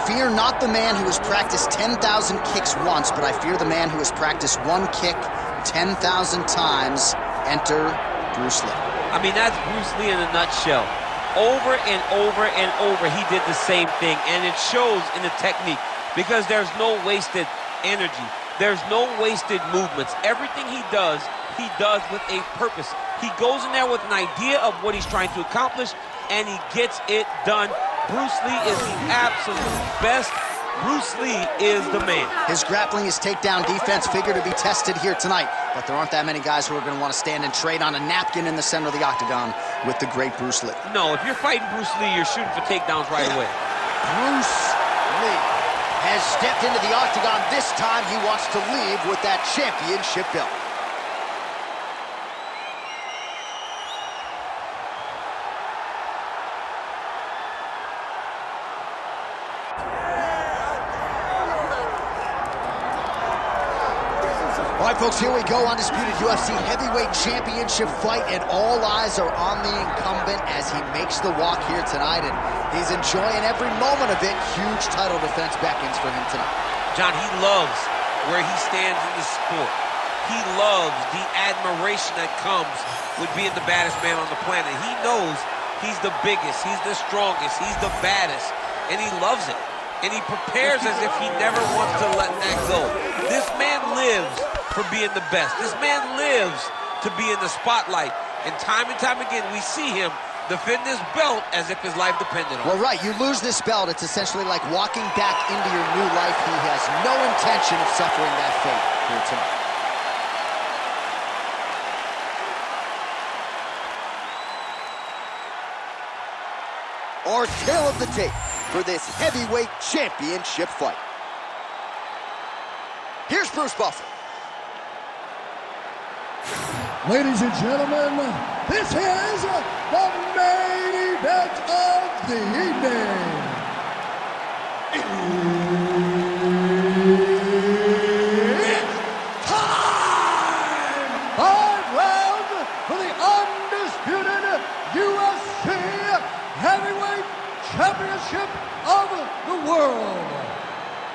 fear not the man who has practiced 10,000 kicks once, but I fear the man who has practiced one kick 10,000 times. Enter Bruce Lee. I mean, that's Bruce Lee in a nutshell. Over and over and over, he did the same thing, and it shows in the technique because there's no wasted energy. There's no wasted movements. Everything he does with a purpose. He goes in there with an idea of what he's trying to accomplish, and he gets it done. Bruce Lee is the absolute best. Bruce Lee is the man. His grappling, his takedown defense figure to be tested here tonight, but there aren't that many guys who are going to want to stand and trade on a napkin in the center of the octagon with the great Bruce Lee. No, if you're fighting Bruce Lee, you're shooting for takedowns right away. Bruce Lee has stepped into the octagon. This time he wants to leave with that championship belt. All right, folks, here we go. Undisputed UFC heavyweight championship fight, and all eyes are on the incumbent as he makes the walk here tonight, and he's enjoying every moment of it. Huge title defense beckons for him tonight. John, he loves where he stands in the sport. He loves the admiration that comes with being the baddest man on the planet. He knows he's the biggest, he's the strongest, he's the baddest, and he loves it. And he prepares as if he never wants to let that go. This man lives for being the best. This man lives to be in the spotlight. And time again, we see him defend this belt as if his life depended on it. Well, right, you lose this belt, it's essentially like walking back into your new life. He has no intention of suffering that fate here tonight. Our tale of the tape for this heavyweight championship fight. Here's Bruce Buffer. Ladies and gentlemen, this is the main event of the evening. It's time! 5 rounds for the undisputed UFC Heavyweight Championship of the world.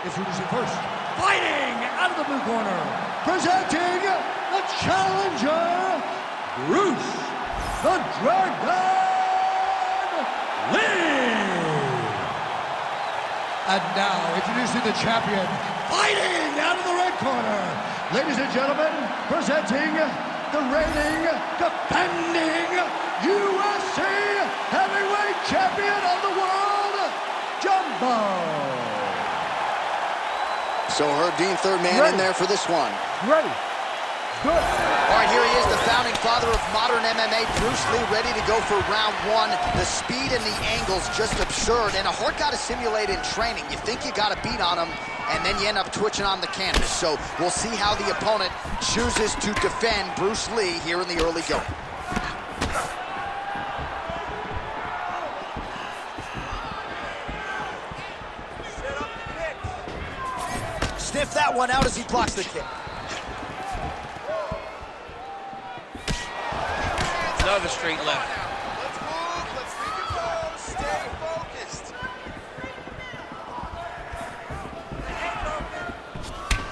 Introducing first, fighting out of the blue corner, presenting the challenger, Bruce the Dragon Lee. And now, introducing the champion, fighting out of the red corner, ladies and gentlemen, presenting the reigning, defending UFC Heavyweight Champion of the world, Jumbo. So Herb Dean, third man in there for this one. Ready. Good. All right, here he is, the founding father of modern MMA, Bruce Lee, ready to go for round one. The speed and the angles just absurd, and a hard guy to simulate in training. You think you got a beat on him, and then you end up twitching on the canvas. So we'll see how the opponent chooses to defend Bruce Lee here in the early going. Sniff that one out as he blocks the kick. Another straight left. Let's move, let's recontrol, stay focused.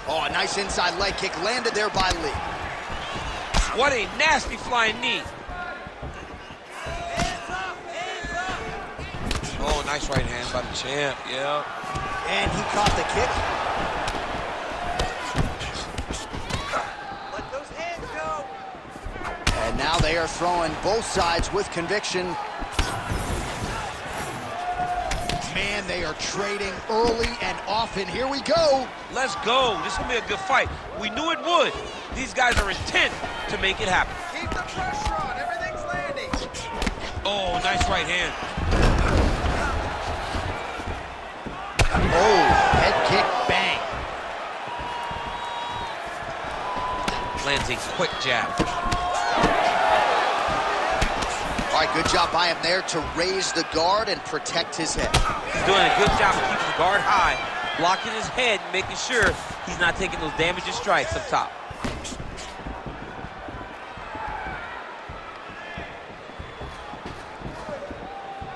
Oh, a nice inside leg kick landed there by Lee. What a nasty flying knee. Oh, nice right hand by the champ, yeah. And he caught the kick. Let those hands go. And now they are throwing both sides with conviction. Man, they are trading early and often. Here we go. Let's go. This is going to be a good fight. We knew it would. These guys are intent to make it happen. Keep the pressure on. Everything's landing. Oh, nice right hand. Oh, head kick, bang. Lands a quick jab. All right, good job by him there to raise the guard and protect his head. He's doing a good job of keeping the guard high, blocking his head, making sure he's not taking those damaging strikes up top.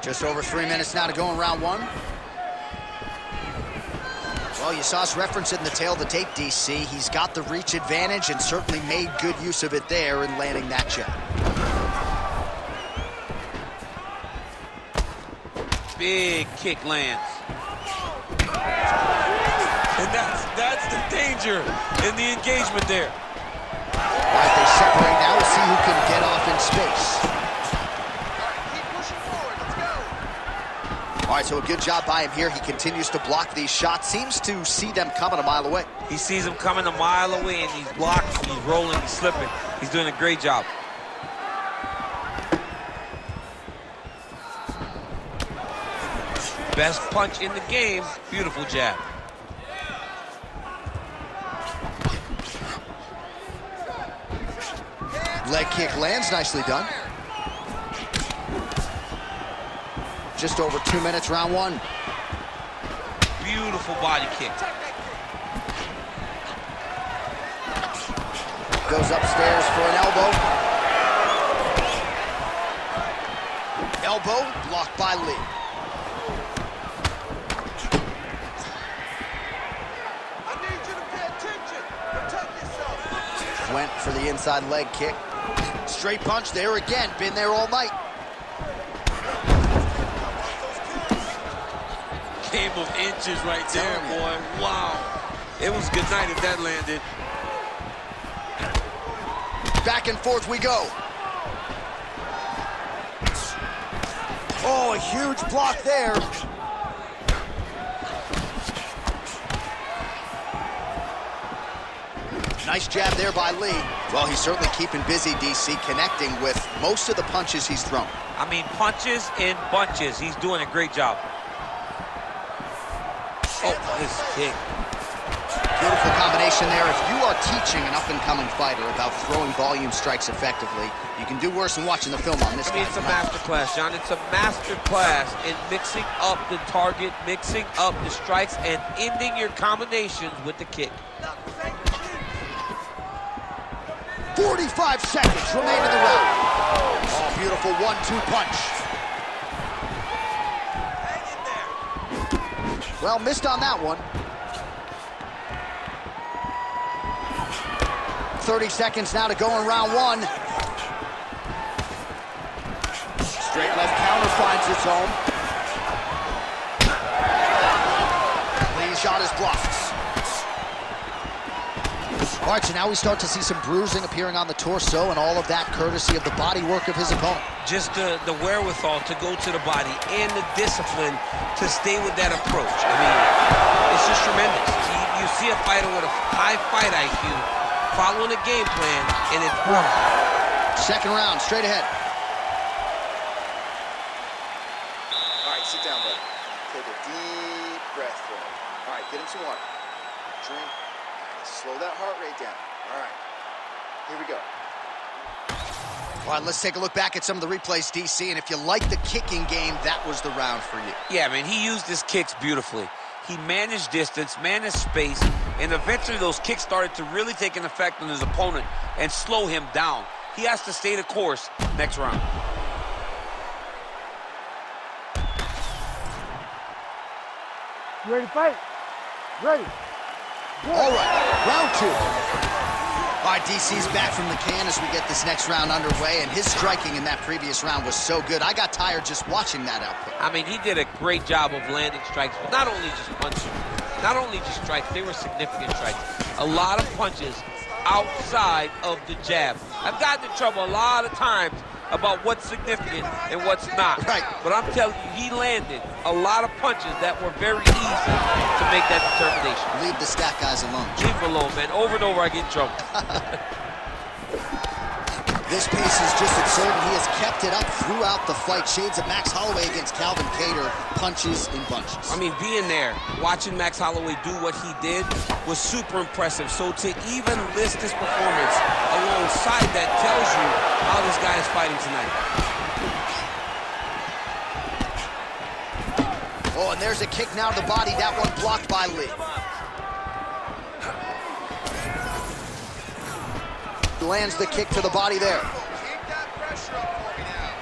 Just over 3 minutes now to go in round one. Well, you saw us reference it in the tail of the tape, DC. He's got the reach advantage and certainly made good use of it there in landing that jab. Big kick lands. And that's the danger in the engagement there. All right, they separate now. We'll see who can get off in space. Keep pushing forward. Let's go. All right, so a good job by him here. He continues to block these shots. Seems to see them coming a mile away. He sees them coming a mile away, and he's blocking, he's rolling, he's slipping. He's doing a great job. Best punch in the game. Beautiful jab. Leg kick lands, nicely done. Just over 2 minutes, round one. Beautiful body kick. Goes upstairs for an elbow. Elbow blocked by Lee. I need you to pay attention. Protect yourself. Went for the inside leg kick. Straight punch there again. Been there all night. Game of inches right there, boy. Wow. It was good night if that landed. Back and forth we go. Oh, a huge block there. Nice jab there by Lee. Well, he's certainly keeping busy, DC, connecting with most of the punches he's thrown. I mean, punches in bunches. He's doing a great job. Oh, his kick. Beautiful combination there. If you are teaching an up-and-coming fighter about throwing volume strikes effectively, you can do worse than watching the film on this I mean, guy. it's a master class, John. It's a master class in mixing up the target, mixing up the strikes, and ending your combinations with the kick. 45 seconds remain in the round. Oh, beautiful 1-2 punch. Hang in there. Well, missed on that one. 30 seconds now to go in round one. Straight left counter finds its home. Lee's shot is blocked. All right, so now we start to see some bruising appearing on the torso, and all of that courtesy of the body work of his opponent. Just the wherewithal to go to the body and the discipline to stay with that approach. I mean, it's just tremendous. You see a fighter with a high fight IQ following a game plan, and it's working. Second round, straight ahead. All right, sit down, buddy. Take a deep breath for him. All right, get him some water. Drink. Slow that heart rate down. All right, here we go. All right, let's take a look back at some of the replays, DC, and if you like the kicking game, that was the round for you. Yeah, man, he used his kicks beautifully. He managed distance, managed space, and eventually those kicks started to really take an effect on his opponent and slow him down. He has to stay the course next round. You ready to fight? Ready. All right, round two. All right, DC's back from the can as we get this next round underway, and his striking in that previous round was so good. I got tired just watching that output. I mean, he did a great job of landing strikes, but not only just punches, not only just strikes, they were significant strikes. A lot of punches outside of the jab. I've gotten in trouble a lot of times about what's significant and what's not. Right. But I'm telling you, he landed a lot of punches that were very easy to make that determination. Leave the stat guys alone. Leave him alone, man. Over and over, I get in trouble. This pace is just absurd, and he has kept it up throughout the fight. Shades of Max Holloway against Calvin Kattar, punches in bunches. I mean, being there, watching Max Holloway do what he did was super impressive. So to even list his performance alongside that tells you how this guy is fighting tonight. Oh, and there's a kick now to the body. That one blocked by Lee. Lands the kick to the body there. Keep that pressure up for me now.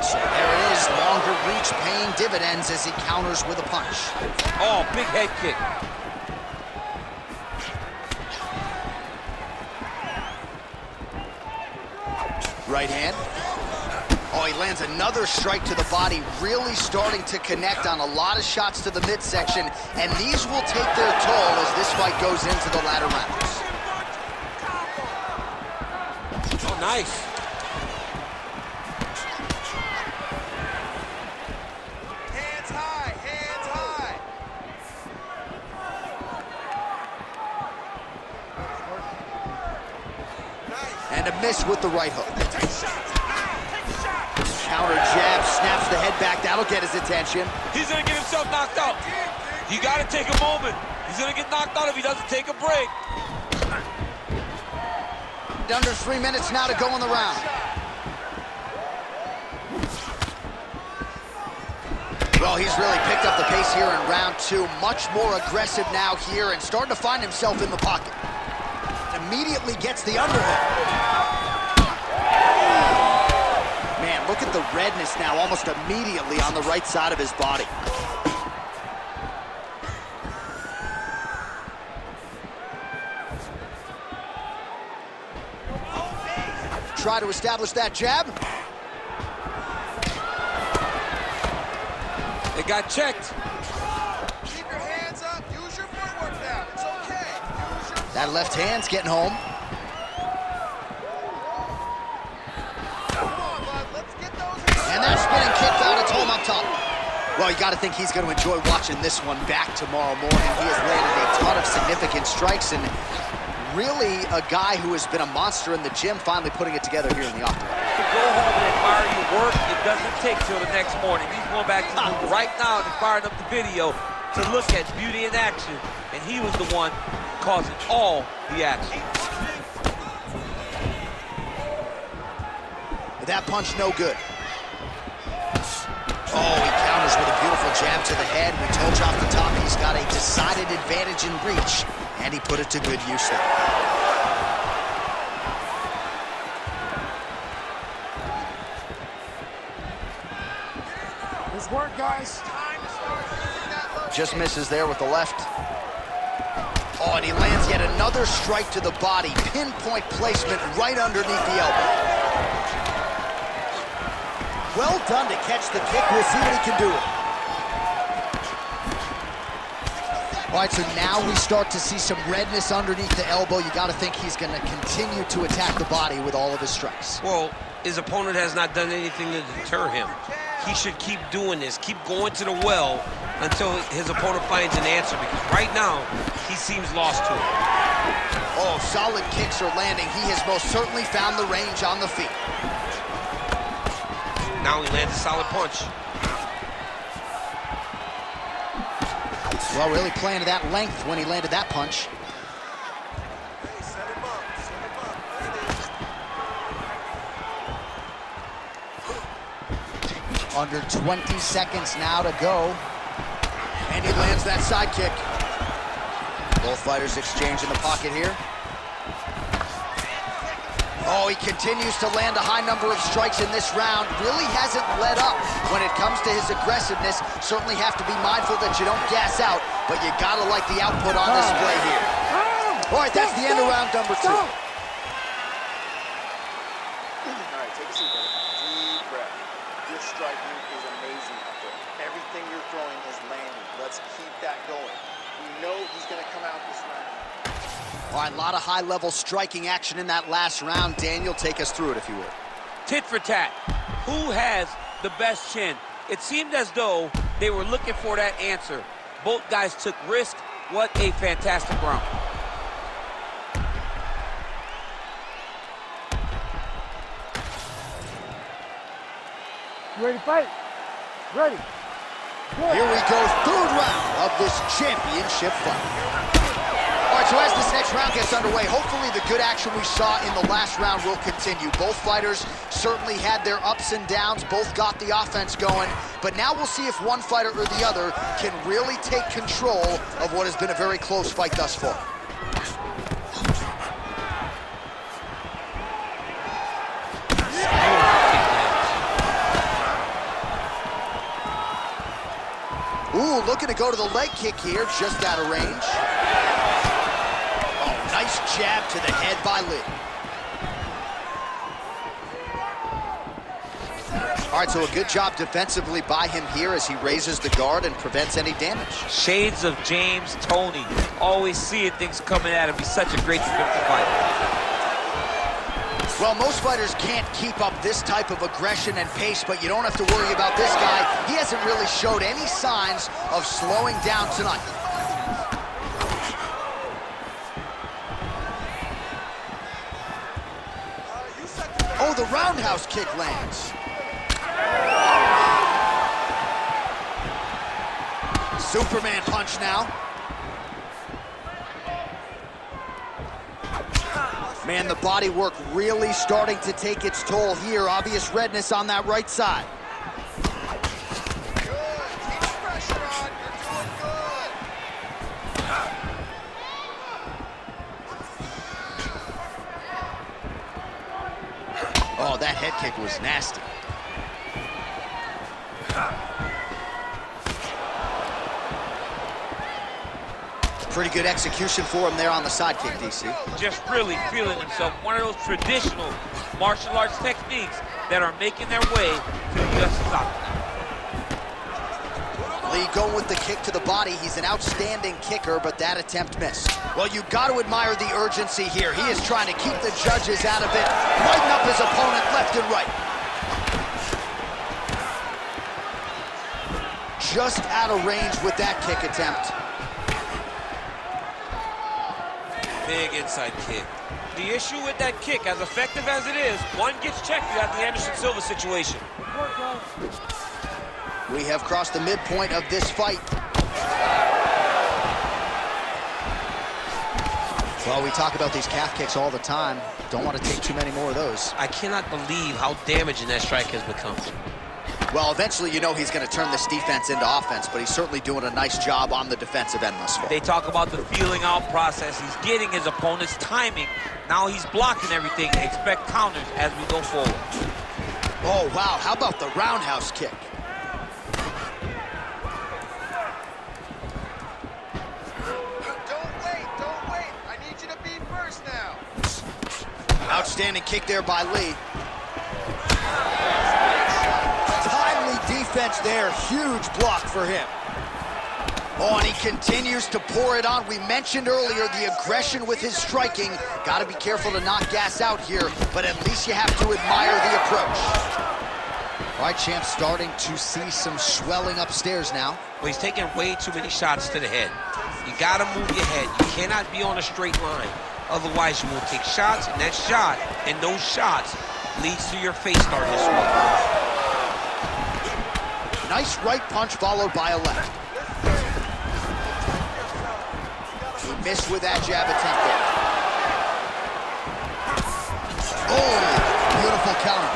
So there it is, longer reach paying dividends as he counters with a punch. Oh, big head kick. Right hand. Oh, he lands another strike to the body, really starting to connect on a lot of shots to the midsection, and these will take their toll as this fight goes into the latter rounds. Oh, nice. Hands high, hands high. Nice. And a miss with the right hook. Take shots. Take shots. Counter jab, snaps the head back. That'll get his attention. He's gonna get himself knocked out. You gotta take a moment. He's gonna get knocked out if he doesn't take a break. Under 3 minutes now to go in the round. Well, he's really picked up the pace here in round 2. Much more aggressive now here and starting to find himself in the pocket. Immediately gets the underhook. Man, look at the redness now almost immediately on the right side of his body. Try to establish that jab. It got checked. Keep your hands up. Use your footwork now. It's okay. Use your... That left hand's getting home. Come on, bud. Let's get those hands. And that spinning kick found its home up top. Well, you got to think he's going to enjoy watching this one back tomorrow morning. He has landed a ton of significant strikes and really a guy who has been a monster in the gym, finally putting it together here in the octagon. To go home and admire your work, it doesn't take till the next morning. He's going back to the room right now and firing up the video to look at beauty in action, and he was the one causing all the action. That punch no good. Oh, he counters with a beautiful jab to the head. We told you off the top he's got a decided advantage in reach, and he put it to good use there. Nice work, guys. Time to start using that low Just kick. misses there with the left. Oh, and he lands yet another strike to the body. Pinpoint placement right underneath the elbow. Well done to catch the kick. We'll see what he can do with it. All right, so now we start to see some redness underneath the elbow. You got to think he's going to continue to attack the body with all of his strikes. Well, his opponent has not done anything to deter him. He should keep doing this, keep going to the well until his opponent finds an answer, because right now, he seems lost to it. Oh, solid kicks are landing. He has most certainly found the range on the feet. Now he lands a solid punch. Well, really playing to that length when he landed that punch. Hey, set him up. Set him up. There it is. Under 20 seconds now to go. And he lands that side kick. Both fighters exchange in the pocket here. Oh, he continues to land a high number of strikes in this round. Really hasn't let up when it comes to his aggressiveness. Certainly have to be mindful that you don't gas out, but you gotta like the output on display here. All right, that's the end of round number 2. All right, take a seat, brother. Deep breath. Your striking is amazing out there. Everything you're throwing is landing. Let's keep that going. We know he's going to come out this round. All right, a lot of high-level striking action in that last round. Daniel, take us through it, if you would. Tit for tat. Who has the best chin? It seemed as though they were looking for that answer. Both guys took risk. What a fantastic round. You ready to fight? Ready. Good. Here we go, third round of this championship fight. All right, so as this next round gets underway, hopefully the good action we saw in the last round will continue. Both fighters certainly had their ups and downs, both got the offense going, but now we'll see if one fighter or the other can really take control of what has been a very close fight thus far. Ooh, looking to go to the leg kick here, just out of range. Oh, nice jab to the head by Lee. All right, so a good job defensively by him here as he raises the guard and prevents any damage. Shades of James Toney. Always seeing things coming at him. He's such a great defensive fighter. Well, most fighters can't keep up this type of aggression and pace, but you don't have to worry about this guy. He hasn't really showed any signs of slowing down tonight. Oh, the roundhouse kick lands. Superman punch now. Man, the body work really starting to take its toll here. Obvious redness on that right side. Good. Keep the pressure on. You're doing good. Oh, that head kick was nasty. Pretty good execution for him there on the side kick, DC. Just really feeling himself. One of those traditional martial arts techniques that are making their way to the UFC octagon. Lee going with the kick to the body. He's an outstanding kicker, but that attempt missed. Well, you've got to admire the urgency here. He is trying to keep the judges out of it, lighten up his opponent left and right. Just out of range with that kick attempt. Big inside kick. The issue with that kick, as effective as it is, one gets checked, you got the Anderson Silva situation. We have crossed the midpoint of this fight. Well, we talk about these calf kicks all the time. Don't want to take too many more of those. I cannot believe how damaging that strike has become. Well, eventually, you know he's going to turn this defense into offense, but he's certainly doing a nice job on the defensive end thus far. They talk about the feeling out process. He's getting his opponent's timing. Now he's blocking everything. Expect counters as we go forward. Oh, wow. How about the roundhouse kick? Don't wait. Don't wait. I need you to be first now. Outstanding kick there by Lee. Defense there, huge block for him. Oh, and he continues to pour it on. We mentioned earlier the aggression with his striking. Got to be careful to not gas out here, but at least you have to admire the approach. All right, champ, starting to see some swelling upstairs now. Well, he's taking way too many shots to the head. You got to move your head. You cannot be on a straight line. Otherwise, you will take shots, and that shot and those shots leads to your face starting to swell. Nice right punch followed by a left. He missed with that jab attempt there. Oh, beautiful counter.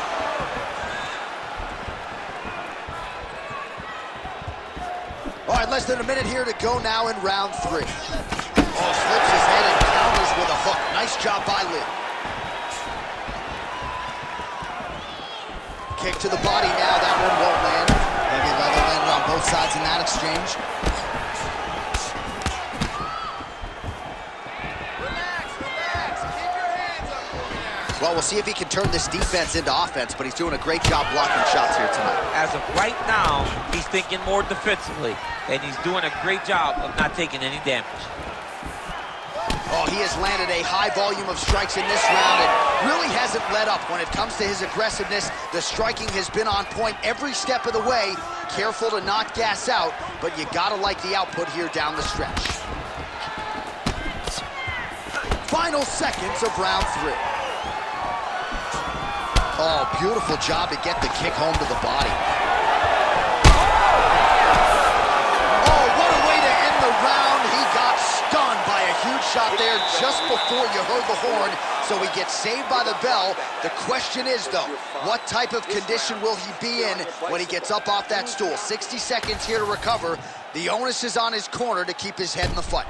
All right, less than a minute here to go now in round 3. Oh, slips his head and counters with a hook. Nice job by Lee. Kick to the body now. That one won't land. Heavy leather landed on both sides in that exchange. Relax, relax. Keep your hands up for me now. Well, we'll see if he can turn this defense into offense, but he's doing a great job blocking shots here tonight. As of right now, he's thinking more defensively, and he's doing a great job of not taking any damage. Oh, he has landed a high volume of strikes in this round and really hasn't let up when it comes to his aggressiveness. The striking has been on point every step of the way. Careful to not gas out, but you gotta like the output here down the stretch. Final seconds of round 3. Oh, beautiful job to get the kick home to the body. Oh, what a way to end the round. He got stunned by a huge shot there just before you heard the horn, so he gets saved by the bell. The question is, though, what type of condition will he be in when he gets up off that stool? 60 seconds here to recover. The onus is on his corner to keep his head in the fight.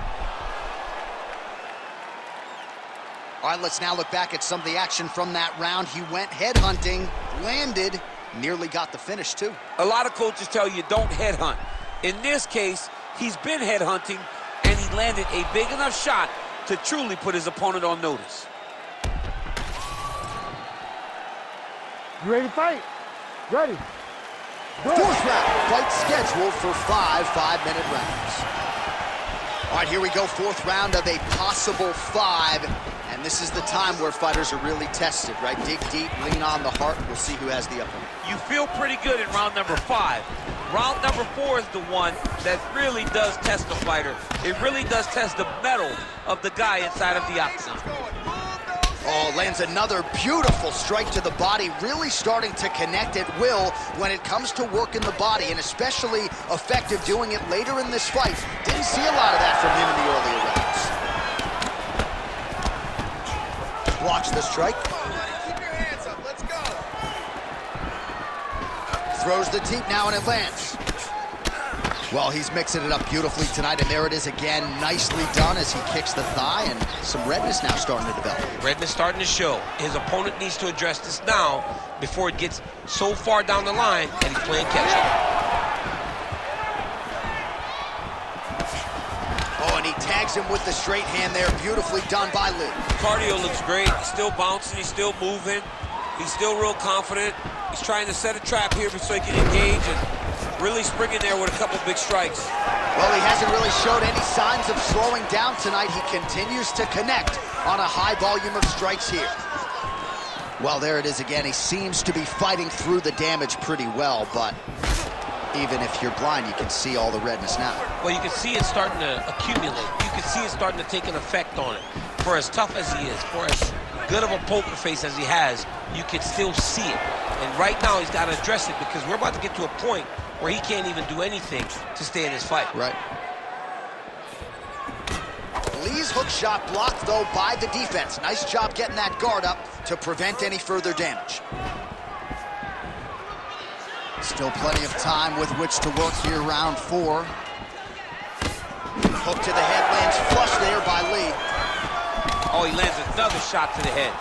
All right, let's now look back at some of the action from that round. He went headhunting, landed, nearly got the finish, too. A lot of coaches tell you don't headhunt. In this case, he's been headhunting, and he landed a big enough shot to truly put his opponent on notice. You ready to fight? Ready. Good. Fourth round, fight scheduled for 5 5-minute rounds. All right, here we go, fourth round of a possible 5. And this is the time where fighters are really tested, right? Dig deep, lean on the heart. We'll see who has the upper hand. You feel pretty good in round number 5. Round number 4 is the one that really does test the fighter. It really does test the mettle of the guy inside of the octagon. Oh, lands another beautiful strike to the body, really starting to connect at will when it comes to working the body, and especially effective doing it later in this fight. Didn't see a lot of that from him in the earlier rounds. Blocks the strike. Keep your hands up. Let's go. Throws the teep now, and it lands. Well, he's mixing it up beautifully tonight, and there it is again. Nicely done as he kicks the thigh, and some redness now starting to develop. Redness starting to show. His opponent needs to address this now before it gets so far down the line and he's playing catch-up. Oh, and he tags him with the straight hand there. Beautifully done by Lee. Cardio looks great. He's still bouncing. He's still moving. He's still real confident. He's trying to set a trap here so he can engage and really spring in there with a couple big strikes. Well, he hasn't really showed any signs of slowing down tonight. He continues to connect on a high volume of strikes here. Well, there it is again. He seems to be fighting through the damage pretty well, but even if you're blind, you can see all the redness now. Well, you can see it starting to accumulate. You can see it starting to take an effect on it. For as tough as he is, for as good of a poker face as he has, you can still see it. And right now, he's got to address it because we're about to get to a point where he can't even do anything to stay in this fight. Right. Lee's hook shot blocked, though, by the defense. Nice job getting that guard up to prevent any further damage. Still plenty of time with which to work here, round 4. Hook to the head, lands flush there by Lee. Oh, he lands another shot to the head.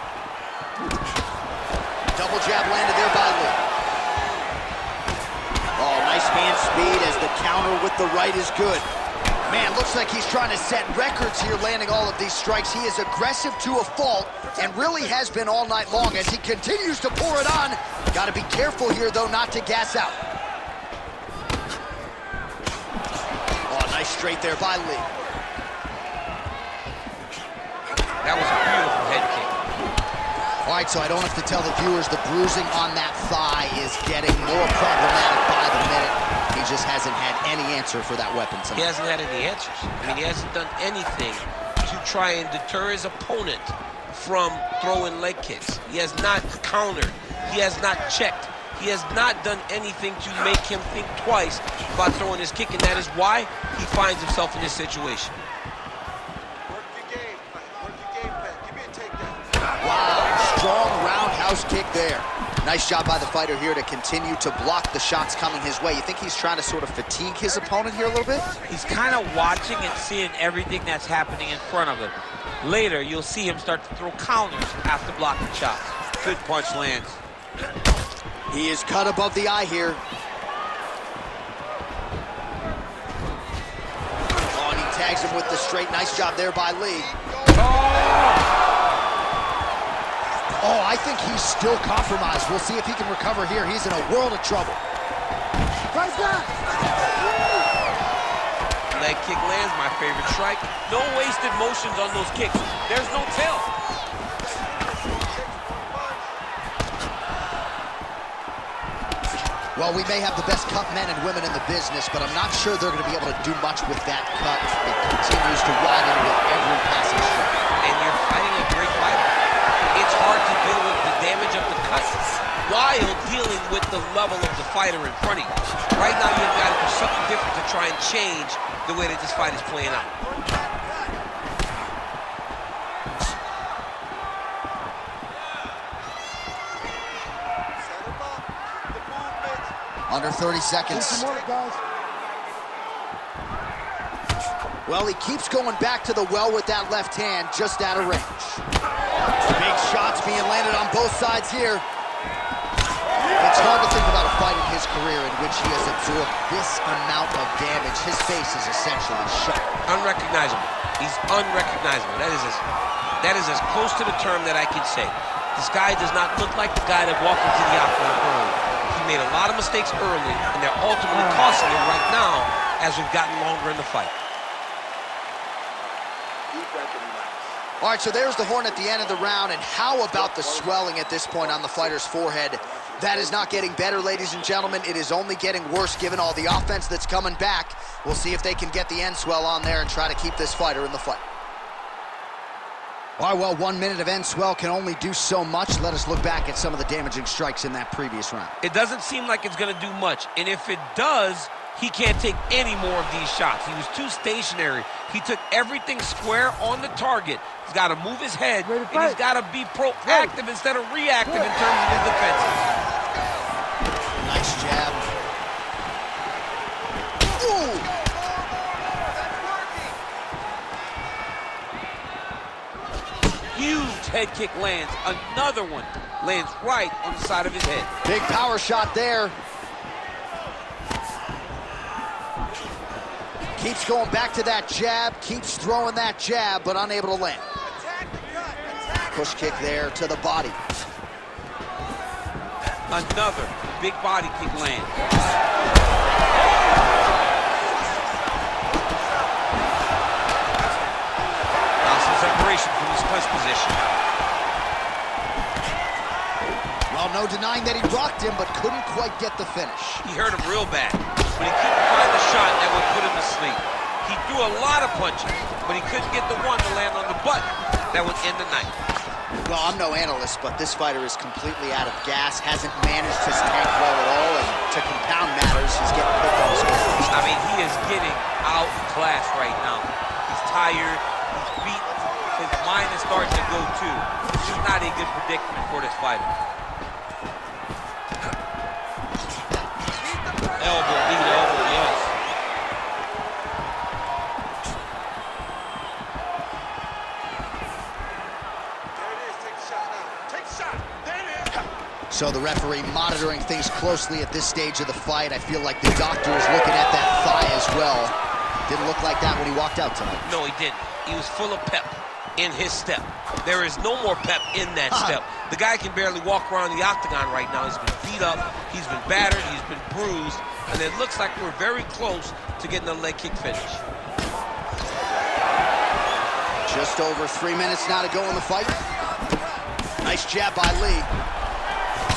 Double jab landed there by Lee. Oh, nice hand speed as the counter with the right is good. Man, looks like he's trying to set records here, landing all of these strikes. He is aggressive to a fault and really has been all night long as he continues to pour it on. Got to be careful here, though, not to gas out. Oh, nice straight there by Lee. That was a beautiful head kick. All right, so I don't have to tell the viewers the bruising on that thigh is getting more problematic by the minute. He just hasn't had any answer for that weapon tonight. He hasn't had any answers. I mean, he hasn't done anything to try and deter his opponent from throwing leg kicks. He has not countered. He has not checked. He has not done anything to make him think twice about throwing his kick, and that is why he finds himself in this situation. Work your game plan. Work your game plan. Give me a takedown. Wow, strong roundhouse kick there. Nice job by the fighter here to continue to block the shots coming his way. You think he's trying to sort of fatigue his opponent here a little bit? He's kind of watching and seeing everything that's happening in front of him. Later, you'll see him start to throw counters after blocking shots. Good punch lands. He is cut above the eye here. Oh, and he tags him with the straight. Nice job there by Lee. Oh, I think he's still compromised. We'll see if he can recover here. He's in a world of trouble. Right there. Leg kick lands, my favorite strike. No wasted motions on those kicks. There's no tell. Well, we may have the best cut men and women in the business, but I'm not sure they're going to be able to do much with that cut. It continues to widen with every passing strike. And you're fighting a great fighter. It's hard to deal with the damage of the cut while dealing with the level of the fighter in front of you. Right now, you've got to do something different to try and change the way that this fight is playing out. Under 30 seconds. Some more, guys. Well, he keeps going back to the well with that left hand, just out of range. Big shots being landed on both sides here. It's It's hard to think about a fight in his career in which he has absorbed this amount of damage. His face is essentially shut. Unrecognizable. He's unrecognizable. That is as close to the term that I can say. This guy does not look like the guy that walked into the octagon early. He made a lot of mistakes early, and they're ultimately costing him right now as we've gotten longer in the fight. All right, so there's the horn at the end of the round, and how about the swelling at this point on the fighter's forehead? That is not getting better, ladies and gentlemen. It is only getting worse given all the offense that's coming back. We'll see if they can get the end swell on there and try to keep this fighter in the fight. All right, well, 1 minute of end swell can only do so much. Let us look back at some of the damaging strikes in that previous round. It doesn't seem like it's going to do much, and if it does, he can't take any more of these shots. He was too stationary. He took everything square on the target. He's got to move his head, and he's got to be proactive instead of reactive in terms of his defenses. Nice jab. Ooh! Huge head kick lands. Another one lands right on the side of his head. Big power shot there. Keeps going back to that jab, keeps throwing that jab, but unable to land. Push kick there to the body. Another big body kick land. Now some separation from his clinch position. Well, no denying that he rocked him, but couldn't quite get the finish. He hurt him real bad, but he couldn't find the shot that would put him to sleep. He threw a lot of punches, but he couldn't get the one to land on the button that would end the night. Well, I'm no analyst, but this fighter is completely out of gas, hasn't managed his tank well at all, and to compound matters, he's getting picked on his score. I mean, he is getting outclassed right now. He's tired, he's beaten, his mind is starting to go too. This is not a good predicament for this fighter. Elbow, lead elbow, yes. So the referee monitoring things closely at this stage of the fight. I feel like the doctor is looking at that thigh as well. Didn't look like that when he walked out tonight. No, he didn't. He was full of pep in his step. There is no more pep in that step. The guy can barely walk around the octagon right now. He's been beat up, he's been battered, he's been bruised, and it looks like we're very close to getting a leg kick finish. Just over 3 minutes now to go in the fight. Nice jab by Lee.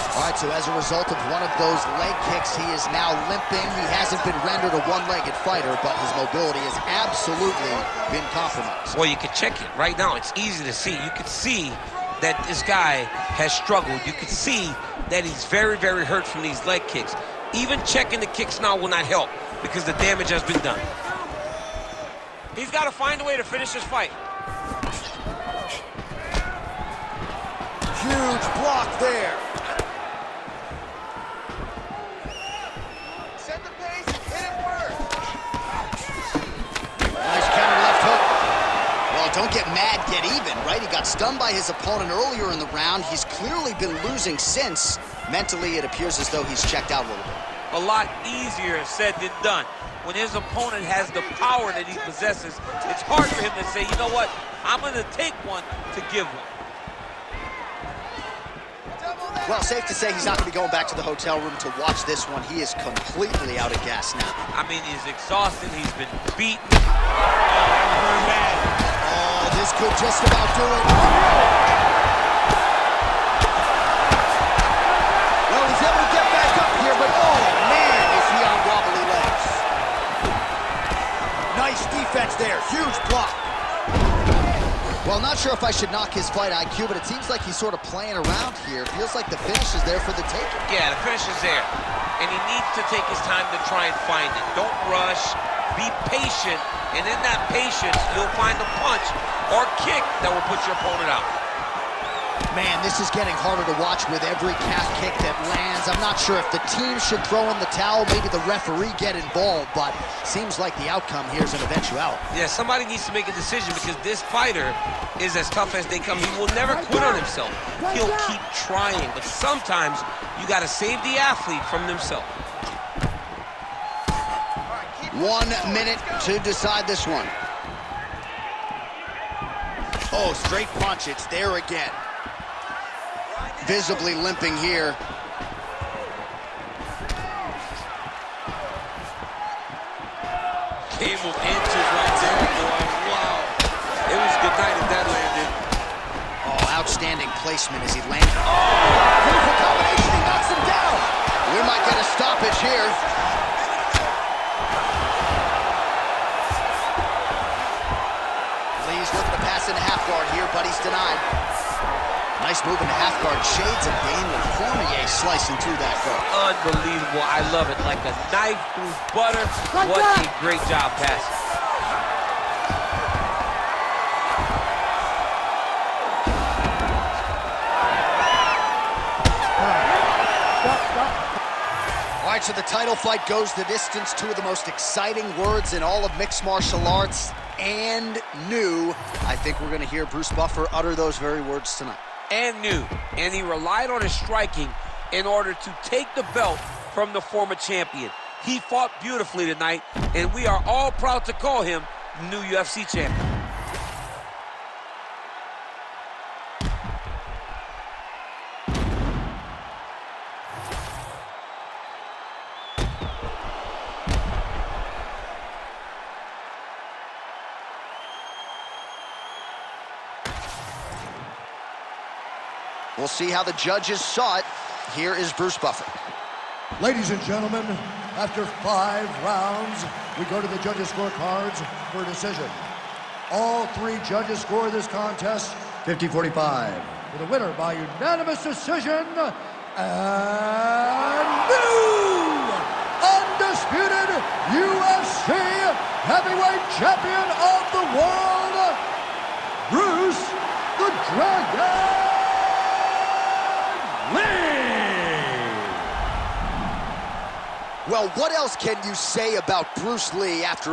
All right, so as a result of one of those leg kicks, he is now limping. He hasn't been rendered a one-legged fighter, but his mobility has absolutely been compromised. Well, you can check it right now. It's easy to see. You can see that this guy has struggled. You can see that he's very, very hurt from these leg kicks. Even checking the kicks now will not help because the damage has been done. He's got to find a way to finish this fight. Huge block there. Set the pace, hit it work. Nice counter left hook. Well, don't get mad, get even, right? He got stunned by his opponent earlier in the round. He's clearly been losing since. Mentally, it appears as though he's checked out a little bit. A lot easier said than done. When his opponent has the power that he possesses, it's hard for him to say, you know what, I'm going to take one to give one. Well, safe to say he's not going to be going back to the hotel room to watch this one. He is completely out of gas now. I mean, he's exhausted. He's been beaten. Oh, this could just about do it. Well, he's able to get back up here, but oh, man, is he on wobbly legs. Nice defense there. Huge block. Well, not sure if I should knock his fight IQ, but it seems like he's sort of playing around here. Feels like the finish is there for the taking. Yeah, the finish is there. And he needs to take his time to try and find it. Don't rush. Be patient. And in that patience, you'll find a punch or kick that will put your opponent out. Man, this is getting harder to watch with every calf kick that lands. I'm not sure if the team should throw in the towel, maybe the referee get involved, but seems like the outcome here is an eventuality. Yeah, somebody needs to make a decision because this fighter is as tough as they come. He will never quit on himself. He'll keep trying, but sometimes you got to save the athlete from themselves. 1 minute to decide this one. Oh, straight punch, it's there again. Visibly limping here. Came of inches right there, boy. Wow. It was good night if that landed. Oh, outstanding placement as he landed. Oh, beautiful combination, he knocks him down. We might get a stoppage here. Lee's looking to pass into half guard here, but he's denied. Nice move in the half guard. Shades of Daniel Cormier slicing through that guard. Unbelievable. I love it. Like a knife through butter. What a great job passing. All right, so the title fight goes the distance. Two of the most exciting words in all of mixed martial arts, and new. I think we're going to hear Bruce Buffer utter those very words tonight. And new. And he relied on his striking in order to take the belt from the former champion. He fought beautifully tonight, and we are all proud to call him new UFC champion. We'll see how the judges saw it. Here is Bruce Buffer. Ladies and gentlemen, after 5 rounds, we go to the judges' scorecards for a decision. All 3 judges score this contest 50-45. With a winner by unanimous decision, and new undisputed UFC heavyweight champion of the world, Bruce the Dragon Lee! Well, what else can you say about Bruce Lee after